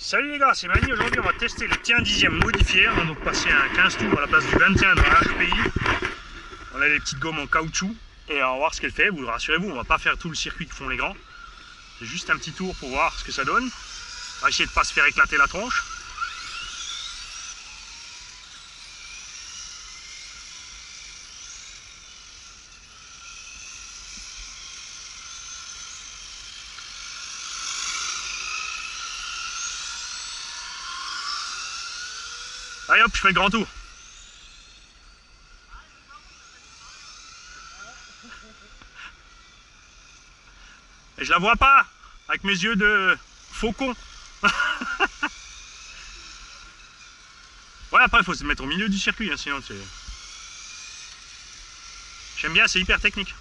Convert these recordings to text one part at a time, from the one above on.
Salut les gars, c'est Mani. Aujourd'hui on va tester le T1 10e modifié. On va donc passer à un 15 tours à la place du 21 dans la HPI. On a les petites gommes en caoutchouc et on va voir ce qu'elle fait. Vous rassurez-vous, on va pas faire tout le circuit que font les grands. C'est juste un petit tour pour voir ce que ça donne. On va essayer de ne pas se faire éclater la tronche. Allez hop, je fais le grand tour. Et je la vois pas avec mes yeux de faucon. Ouais, après il faut se mettre au milieu du circuit, hein, sinon c'est... J'aime bien, c'est hyper technique.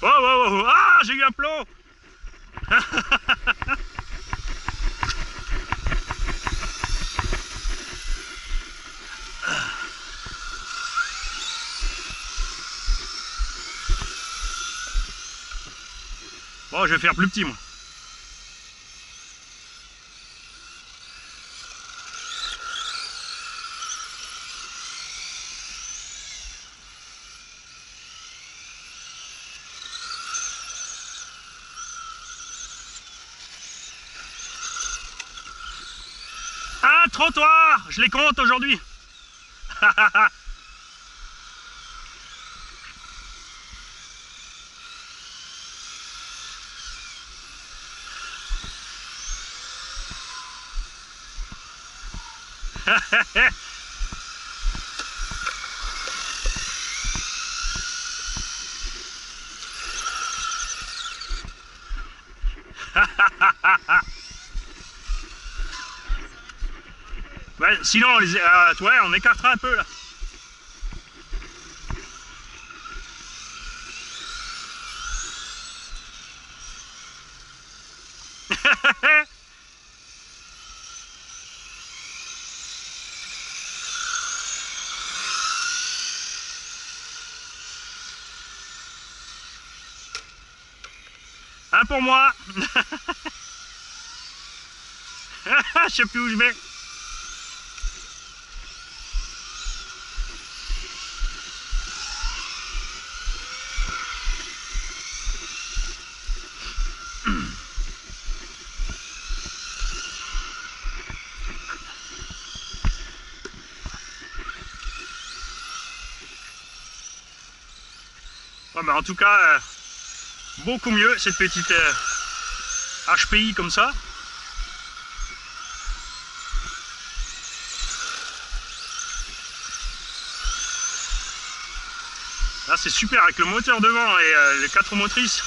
Oh, oh, oh, oh. Ah, j'ai eu un plot. Bon, je vais faire plus petit moi. Un trottoir, je les compte aujourd'hui. Ouais, sinon, ouais, on écartera un peu là. Un pour moi. Je sais plus où je vais. Ouais, bah en tout cas, beaucoup mieux cette petite HPI comme ça. Là c'est super avec le moteur devant et les 4 motrices.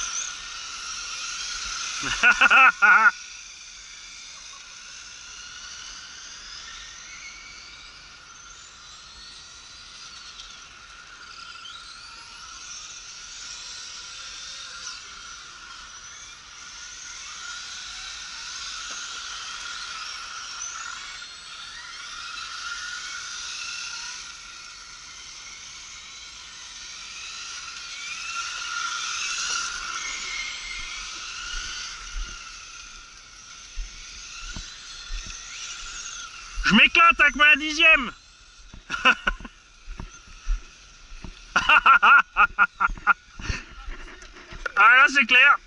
Je m'éclate avec ma 10e. Ah là c'est clair.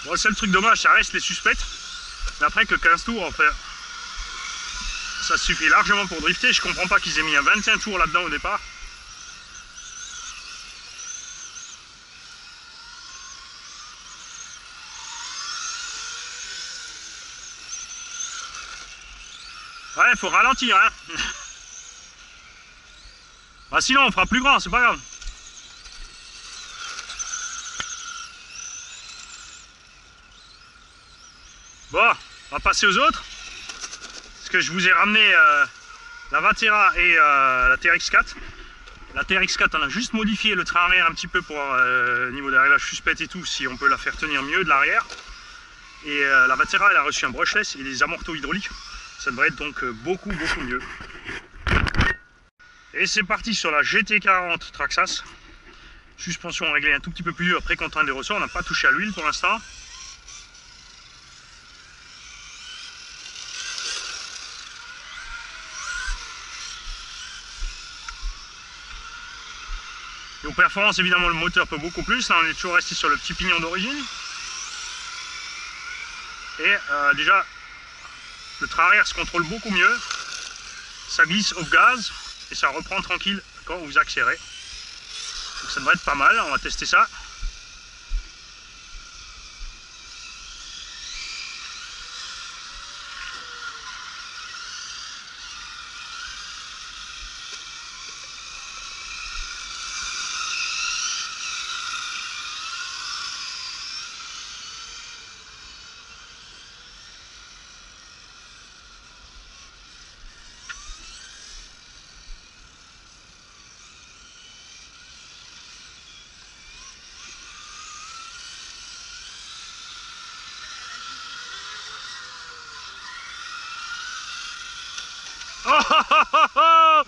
Bon, le seul truc dommage, ça reste les suspects. Mais après que 15 tours, en fait, ça suffit largement pour drifter. Je comprends pas qu'ils aient mis un 25 tours là-dedans au départ. Ouais, faut ralentir, hein. Bah sinon on fera plus grand, c'est pas grave. Bon, on va passer aux autres. Parce que je vous ai ramené la Vatera et la TRX4. La TRX4, on a juste modifié le train arrière un petit peu pour niveau des réglages suspects et tout, si on peut la faire tenir mieux de l'arrière. Et la Vatera, elle a reçu un brushless et des amortos hydrauliques. Ça devrait être donc beaucoup mieux. Et c'est parti sur la GT40 Traxxas. Suspension réglée un tout petit peu plus dur après contrainte des ressorts. On n'a pas touché à l'huile pour l'instant. Et aux performances, évidemment, le moteur peut beaucoup plus. Là, on est toujours resté sur le petit pignon d'origine. Et déjà, le train arrière se contrôle beaucoup mieux. Ça glisse au gaz et ça reprend tranquille quand vous accélérez. Donc ça devrait être pas mal. On va tester ça. Oh, oh, oh, oh, oh,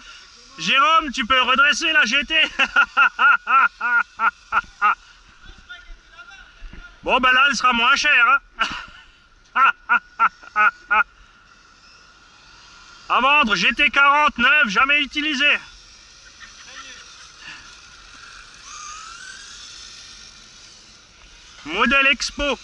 Jérôme, tu peux redresser la GT. Bon, ben là, elle sera moins chère. Hein. À vendre, GT40 neuve, jamais utilisé. Modèle Expo.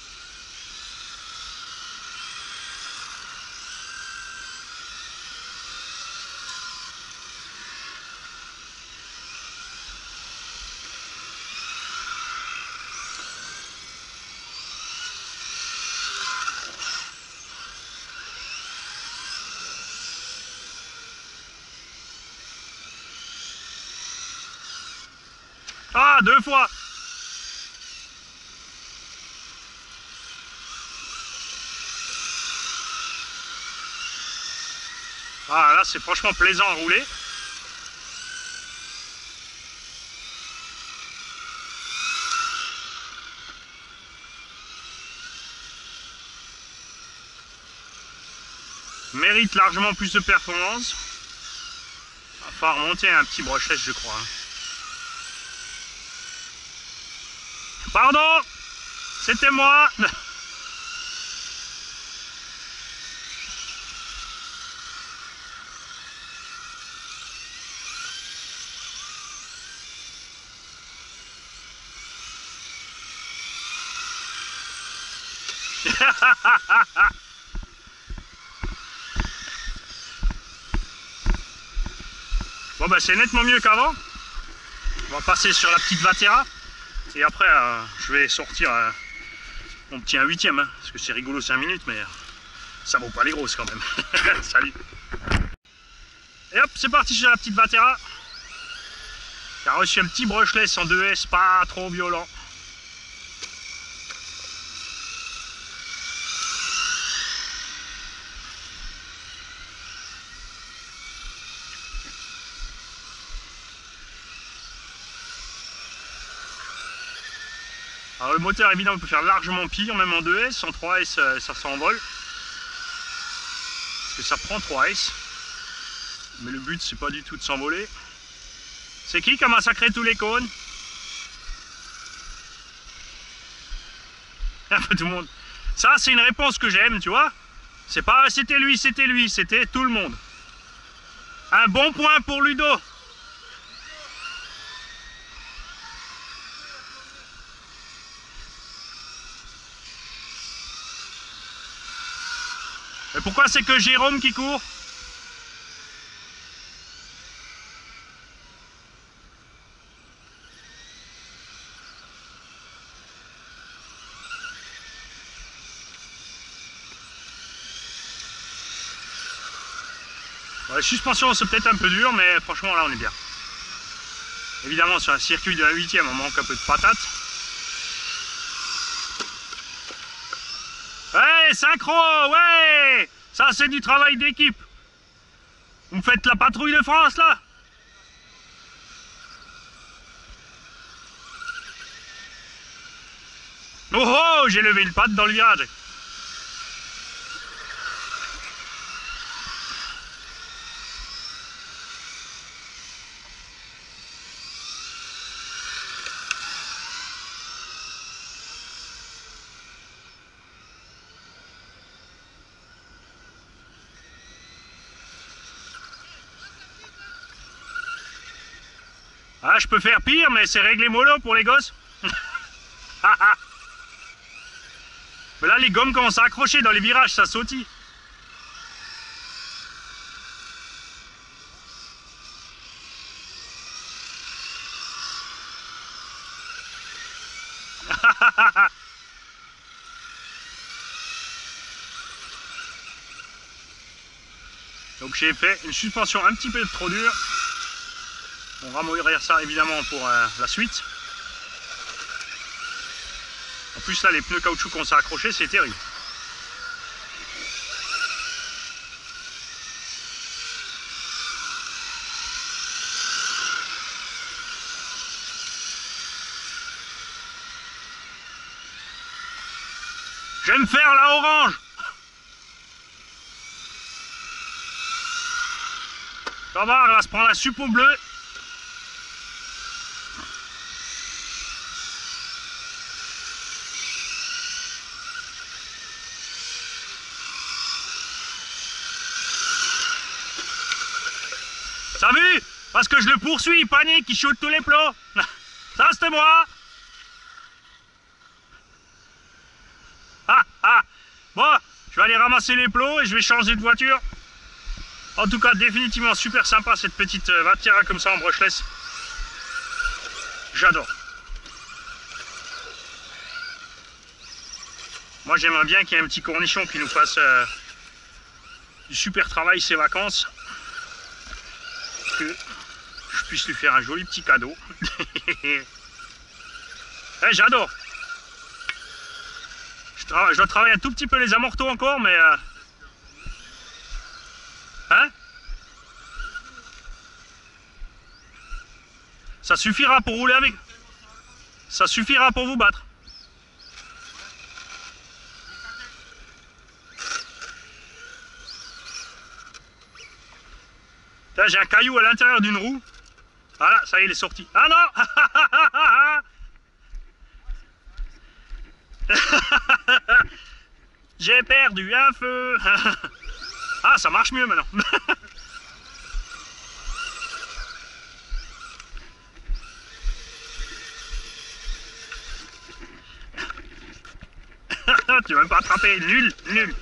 Ah, 2 fois. Ah, là, c'est franchement plaisant à rouler. Mérite largement plus de performance. Il va falloir remonter un petit brushless, je crois. Pardon, c'était moi. Bon bah c'est nettement mieux qu'avant. On va passer sur la petite Vatera. Et après je vais sortir mon petit 1/8, hein, parce que c'est rigolo 5 minutes, mais ça vaut pas les grosses quand même. Salut. Et hop, c'est parti sur la petite Vatera. Qui a reçu un petit brushless en 2S, pas trop violent. Alors le moteur évidemment peut faire largement pire, même en 2S, en 3S ça s'envole. Parce que ça prend 3S. Mais le but c'est pas du tout de s'envoler. C'est qui a massacré tous les cônes? Tout le monde. Ça c'est une réponse que j'aime, tu vois. C'est pas c'était lui, c'était tout le monde. Un bon point pour Ludo. Mais pourquoi c'est que Jérôme qui court? Bon, les suspensions c'est peut-être un peu dur, mais franchement là on est bien. Évidemment sur un circuit de la 8e on manque un peu de patate. Ouais, synchro, ouais. Ça c'est du travail d'équipe. Vous faites la patrouille de France là? Oh oh, j'ai levé le pad dans le virage. Ah, je peux faire pire, mais c'est réglé mollo pour les gosses. Mais là, les gommes commencent à accrocher dans les virages, ça sautille. Donc j'ai fait une suspension un petit peu trop dure. On va mourir ça évidemment pour la suite. En plus là les pneus caoutchouc qu'on s'est accrochés, c'est terrible. J'aime faire la orange. Ça va, elle va se prendre la supe au bleu. T'as vu? Parce que je le poursuis, il panique, il shoot tous les plots. Ça c'était moi. Ah ah. Bon, je vais aller ramasser les plots et je vais changer de voiture. En tout cas, définitivement super sympa cette petite Vatira comme ça en brushless. J'adore. Moi j'aimerais bien qu'il y ait un petit cornichon qui nous fasse du super travail ces vacances. Que je puisse lui faire un joli petit cadeau. Eh, j'adore. Je dois travailler un tout petit peu les amortos encore, mais... Hein? Ça suffira pour rouler avec. Ça suffira pour vous battre. Là, j'ai un caillou à l'intérieur d'une roue. Voilà, ça y est, il est sorti. Ah non! J'ai perdu un feu. Ah, ça marche mieux maintenant. Tu vas même pas attraper. Nul, nul.